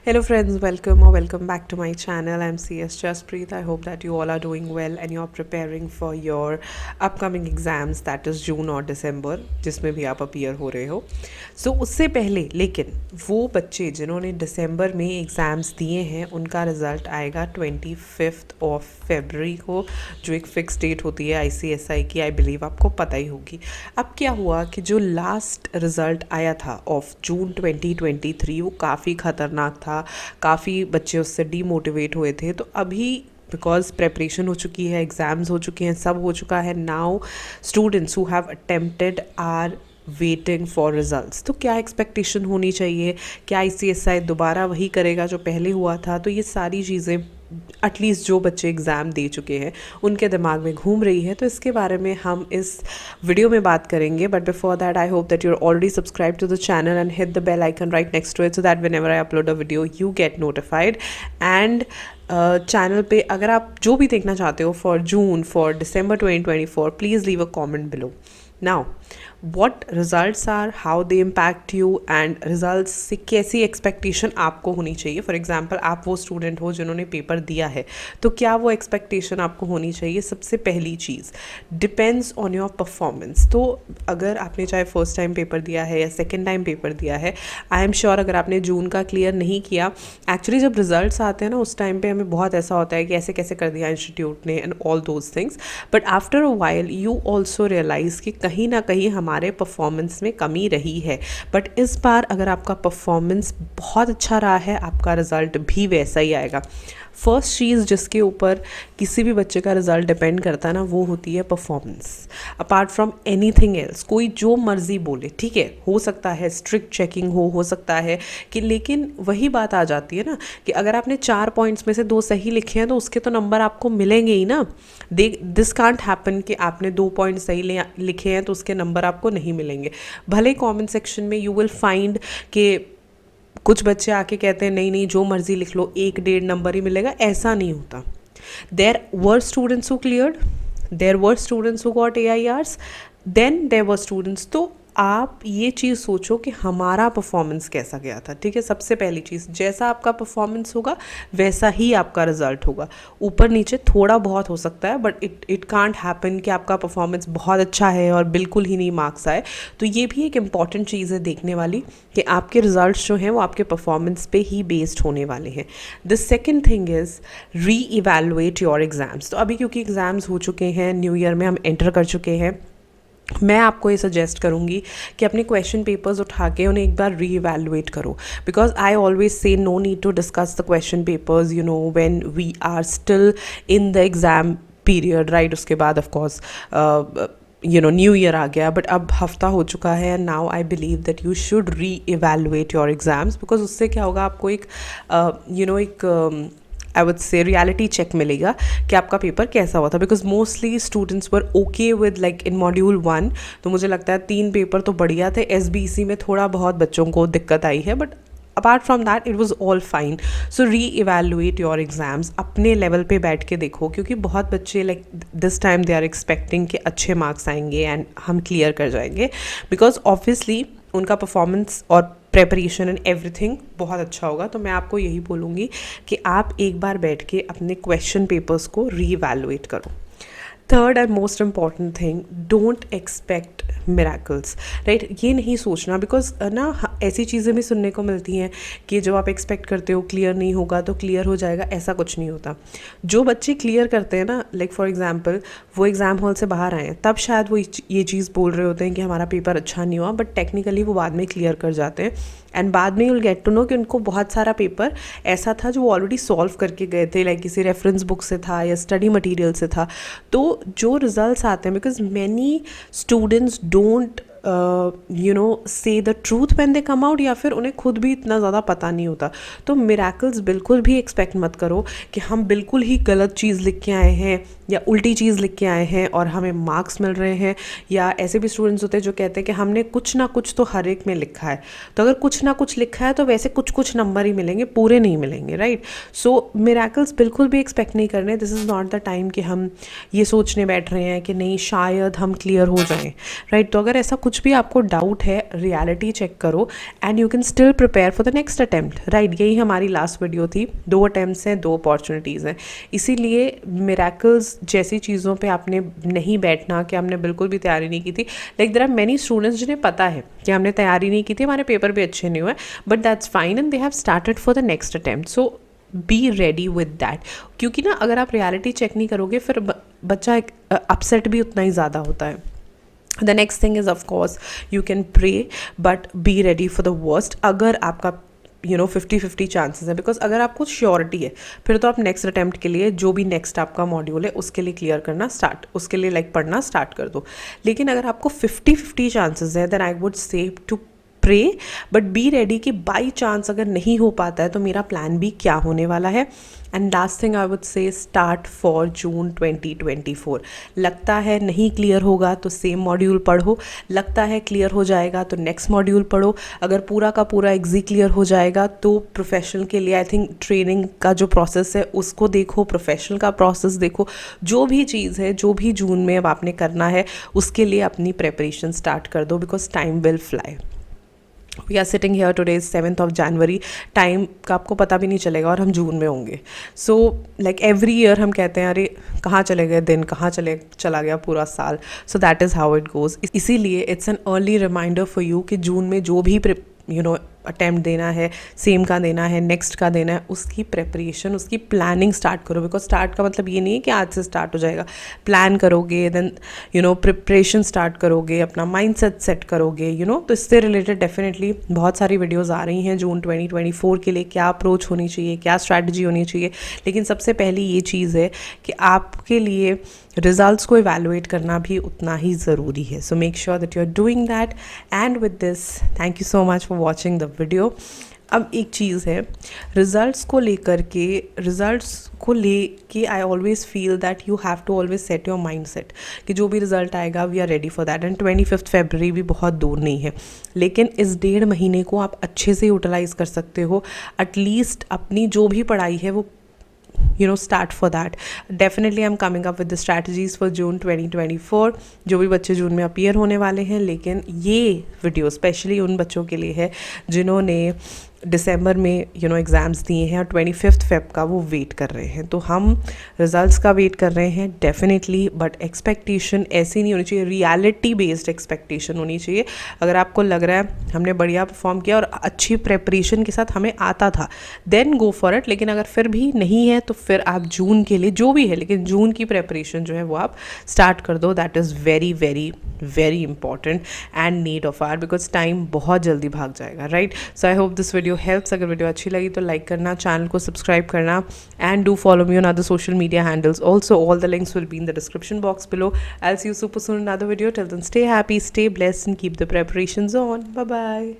Hello friends, welcome or welcome back to my channel. I'm CS Jaspreet. I hope that you all are doing well and you're preparing for your upcoming exams, that is June और December, जिसमें भी आप appear हो रहे हो. So उससे पहले लेकिन वो बच्चे जिन्होंने दिसंबर में एग्ज़ाम्स दिए हैं उनका रिज़ल्ट आएगा 25 ऑफ फरवरी को, जो एक फ़िक्स डेट होती है ICSI की. आई बिलीव आपको पता ही होगी. अब क्या हुआ कि जो लास्ट रिज़ल्ट आया था ऑफ जून 2023 वो काफ़ी ख़तरनाक था. काफ़ी बच्चे उससे डीमोटिवेट हुए थे. तो अभी बिकॉज प्रेपरेशन हो चुकी है, एग्ज़ाम्स हो चुके हैं, सब हो चुका है. Now students who have attempted are waiting for results. तो क्या एक्सपेक्टेशन होनी चाहिए? क्या ICSI दोबारा वही करेगा जो पहले हुआ था? तो ये सारी चीज़ें एटलीस्ट जो बच्चे एग्ज़ाम दे चुके हैं उनके दिमाग में घूम रही है. तो इसके बारे में हम इस वीडियो में बात करेंगे. But before that I hope that you are already subscribe to the channel and hit the bell icon right next to it so that whenever I upload a video you get notified. And channel पे अगर आप जो भी देखना चाहते हो for June, for December 2024, please leave a comment below. नाउ what results are, how they impact you and results से कैसी एक्सपेक्टेशन आपको होनी चाहिए. फॉर एग्जांपल आप वो स्टूडेंट हो जिन्होंने पेपर दिया है, तो क्या वो एक्सपेक्टेशन आपको होनी चाहिए? सबसे पहली चीज़ डिपेंड्स ऑन योर परफॉर्मेंस. तो अगर आपने चाहे फर्स्ट टाइम पेपर दिया है या सेकेंड टाइम पेपर दिया है, आई एम श्योर अगर आपने जून का क्लियर नहीं किया, एक्चुअली जब रिजल्ट्स आते हैं ना उस टाइम पे हमें बहुत ऐसा होता है कि ऐसे कैसे कर दिया इंस्टीट्यूट ने and all those things. But after a while you also realise कि कहीं ना कहीं हमारे परफॉर्मेंस में कमी रही है. बट इस बार अगर आपका परफॉर्मेंस बहुत अच्छा रहा है, आपका रिज़ल्ट भी वैसा ही आएगा. फर्स्ट चीज़ जिसके ऊपर किसी भी बच्चे का रिज़ल्ट डिपेंड करता है ना, वो होती है performance. Apart from anything else, कोई जो मर्ज़ी बोले, ठीक है, हो सकता है स्ट्रिक्ट चेकिंग हो सकता है कि, लेकिन वही बात आ जाती है ना कि अगर आपने 4 पॉइंट्स में से 2 सही लिखे हैं तो उसके तो नंबर आपको मिलेंगे ही ना. दिस कांट हैपन कि आपने 2 पॉइंट सही लिखे हैं तो उसके नंबर आपको नहीं मिलेंगे. भले कमेंट सेक्शन में यू विल फाइंड कि कुछ बच्चे आके कहते हैं नहीं नहीं जो मर्जी लिख लो, 1-1.5 नंबर ही मिलेगा. ऐसा नहीं होता. There were students who cleared, there were students who got AIRs, then there were students. तो आप ये चीज़ सोचो कि हमारा परफॉर्मेंस कैसा गया था. ठीक है, सबसे पहली चीज़, जैसा आपका परफॉर्मेंस होगा वैसा ही आपका रिजल्ट होगा. ऊपर नीचे थोड़ा बहुत हो सकता है, बट इट कांट हैपन कि आपका परफॉर्मेंस बहुत अच्छा है और बिल्कुल ही नहीं मार्क्स आए. तो ये भी एक इम्पॉर्टेंट चीज़ है देखने वाली कि आपके रिजल्ट्स जो हैं वो आपके परफॉर्मेंस पे ही बेस्ड होने वाले हैं. द सेकेंड थिंग इज़ री इवेलुएट योर एग्ज़ाम्स. तो अभी क्योंकि एग्ज़ाम्स हो चुके हैं, न्यू ईयर में हम एंटर कर चुके हैं, मैं आपको ये सजेस्ट करूँगी कि अपने क्वेश्चन पेपर्स उठा के उन्हें एक बार री इवेलुएट करो. Because I always say no need to discuss the question papers you know when we are still in the exam period, right. उसके बाद ऑफ कोर्स न्यू ईयर आ गया, बट अब हफ्ता हो चुका है. And now I believe that you should reevaluate your exams. Because उससे क्या होगा, आपको एक एक I would say reality check मिलेगा कि आपका पेपर कैसा हुआ था. Because mostly students were okay with like in module 1, तो मुझे लगता है 3 पेपर तो बढ़िया थे. SBC में थोड़ा बहुत बच्चों को दिक्कत आई है, but apart from that it was all fine. So reevaluate your exams, अपने लेवल पे बैठ के देखो, क्योंकि बहुत बच्चे like this time they are expecting कि अच्छे मार्क्स आएंगे एंड हम क्लियर कर जाएंगे. बिकॉज ऑब्वियसली उनका परफॉर्मेंस और प्रेपरेशन एंड एवरीथिंग बहुत अच्छा होगा. तो मैं आपको यही बोलूँगी कि आप एक बार बैठ के अपने क्वेश्चन पेपर्स को री इवेलुएट करो. Third and most important thing, don't expect miracles, right. ये नहीं सोचना, बिकॉज ना ऐसी चीज़ें भी सुनने को मिलती हैं कि जो आप एक्सपेक्ट करते हो क्लियर नहीं होगा तो क्लियर हो जाएगा. ऐसा कुछ नहीं होता. जो बच्चे क्लियर करते हैं ना, लाइक फॉर एग्जांपल वो एग्ज़ाम हॉल से बाहर आए हैं, तब शायद वो ये चीज़ बोल रहे होते हैं कि हमारा पेपर अच्छा नहीं हुआ, बट टेक्निकली वो बाद में क्लियर कर जाते हैं. एंड बाद में you will get to know कि उनको बहुत सारा पेपर ऐसा था जो वो ऑलरेडी सॉल्व करके गए थे, लाइक किसी रेफरेंस बुक से था या स्टडी मटेरियल से था. तो जो रिजल्ट्स आते हैं, because many students don't say the truth when they come out, या फिर उन्हें खुद भी इतना ज़्यादा पता नहीं होता. तो मिराकल्स बिल्कुल भी एक्सपेक्ट मत करो कि हम बिल्कुल ही गलत चीज़ लिख के आए हैं या उल्टी चीज़ लिख के आए हैं और हमें मार्क्स मिल रहे हैं. या ऐसे भी स्टूडेंट्स होते हैं जो कहते हैं कि हमने कुछ ना कुछ तो हर एक में लिखा है. तो अगर कुछ ना कुछ लिखा है तो वैसे कुछ कुछ नंबर ही मिलेंगे, पूरे नहीं मिलेंगे, राइट. सो मिराकल्स बिल्कुल भी एक्सपेक्ट नहीं करने. This is not the time कि हम ये सोचने बैठ रहे हैं कि नहीं शायद हम क्लियर हो जाएं, राइट. तो अगर ऐसा कुछ कुछ भी आपको डाउट है, रियलिटी चेक करो and you can still prepare for the next attempt, right. यही हमारी लास्ट वीडियो थी, 2 अटैम्प्ट्स हैं, 2 अपॉर्चुनिटीज़ हैं। इसीलिए मिरेकल्स जैसी चीज़ों पे आपने नहीं बैठना कि हमने बिल्कुल भी तैयारी नहीं की थी। Like there are many students जिन्हें पता है कि हमने तैयारी नहीं की थी, हमारे पेपर भी अच्छे नहीं हुए, but that's fine and they have started for the next attempt. So be ready with that, क्योंकि ना अगर आप रियलिटी चेक नहीं करोगे फिर बच्चा अपसेट भी उतना ही ज़्यादा होता है। The next thing is of course you can pray but be ready for the worst। अगर आपका 50-50 चांसेस है, बिकॉज अगर आपको श्योरिटी है फिर तो आप नेक्स्ट अटैम्प्ट के लिए जो भी नेक्स्ट आपका मॉड्यूल है उसके लिए क्लियर करना स्टार्ट, उसके लिए पढ़ना स्टार्ट कर दो। लेकिन अगर आपको 50-50 चांसेस है then I would say to pray but be ready कि बाई चांस अगर नहीं हो पाता है तो मेरा प्लान भी क्या होने वाला है। And last thing I would से स्टार्ट फॉर जून 2024। लगता है नहीं क्लियर होगा तो सेम मॉड्यूल पढ़ो, लगता है क्लियर हो जाएगा तो नेक्स्ट मॉड्यूल पढ़ो। अगर पूरा का पूरा एग्जी क्लियर हो जाएगा तो प्रोफेशनल के लिए आई थिंक ट्रेनिंग का जो प्रोसेस है उसको देखो, प्रोफेशनल का प्रोसेस देखो। जो भी चीज़ है, जो भी जून में अब आपने करना है उसके लिए अपनी प्रेपरेशन स्टार्ट कर दो, because time will fly. We are sitting here today is 7th of January। Time का आपको पता भी नहीं चलेगा और हम जून में होंगे। सो लाइक एवरी ईयर हम कहते हैं अरे कहाँ चले गए दिन, कहाँ चला गया पूरा साल। So that is how it goes. इसीलिए it's an early reminder for you कि जून में जो भी अटैम्प्ट देना है, सेम का देना है, नेक्स्ट का देना है, उसकी प्रेपरेशन, उसकी प्लानिंग स्टार्ट करो। बिकॉज स्टार्ट का मतलब ये नहीं है कि आज से स्टार्ट हो जाएगा। प्लान करोगे, देन प्रिपरेशन स्टार्ट करोगे, अपना माइंडसेट सेट करोगे, तो इससे रिलेटेड डेफिनेटली बहुत सारी वीडियोस आ रही हैं जून 2024 के लिए। क्या अप्रोच होनी चाहिए, क्या स्ट्रैटेजी होनी चाहिए। लेकिन सबसे पहली ये चीज़ है कि आपके लिए रिजल्ट्स को इवैल्यूएट करना भी उतना ही ज़रूरी है। So make sure that you are doing that. And with this thank you so much for watching the video. अब एक चीज़ है, रिज़ल्ट्स को लेके I always feel that you have to always set your mind set कि जो भी result आएगा we are ready for that. And 25 फरवरी भी बहुत दूर नहीं है, लेकिन इस 1.5 महीने को आप अच्छे से यूटिलाइज़ कर सकते हो। एटलीस्ट अपनी जो भी पढ़ाई है वो start for that। Definitely I'm coming up with the strategies for June 2024। जो भी बच्चे जून में अपीयर होने वाले हैं, लेकिन ये वीडियो स्पेशली उन बच्चों के लिए है जिन्होंने दिसंबर में एग्ज़ाम्स दिए हैं और 25 फेब का वो वेट कर रहे हैं। तो हम रिज़ल्ट्स का वेट कर रहे हैं डेफिनेटली, बट एक्सपेक्टेशन ऐसी नहीं होनी चाहिए, रियलिटी बेस्ड एक्सपेक्टेशन होनी चाहिए। अगर आपको लग रहा है हमने बढ़िया परफॉर्म किया और अच्छी प्रेपरेशन के साथ हमें आता था, देन गो फॉर इट। लेकिन अगर फिर भी नहीं है तो फिर आप जून के लिए जो भी है, लेकिन जून की प्रेपरेशन जो है वो आप स्टार्ट कर दो। That is very very very important and need of hour, because time बहुत जल्दी भाग जाएगा, right. So I hope this video helps. अगर वीडियो अच्छी लगी तो लाइक करना, चैनल को सब्सक्राइब करना, and do follow me on other social media handles also. All the links will be in the description box below. I'll see you super soon in another video. Till then, stay happy, stay blessed, and keep the preparations on. Bye bye.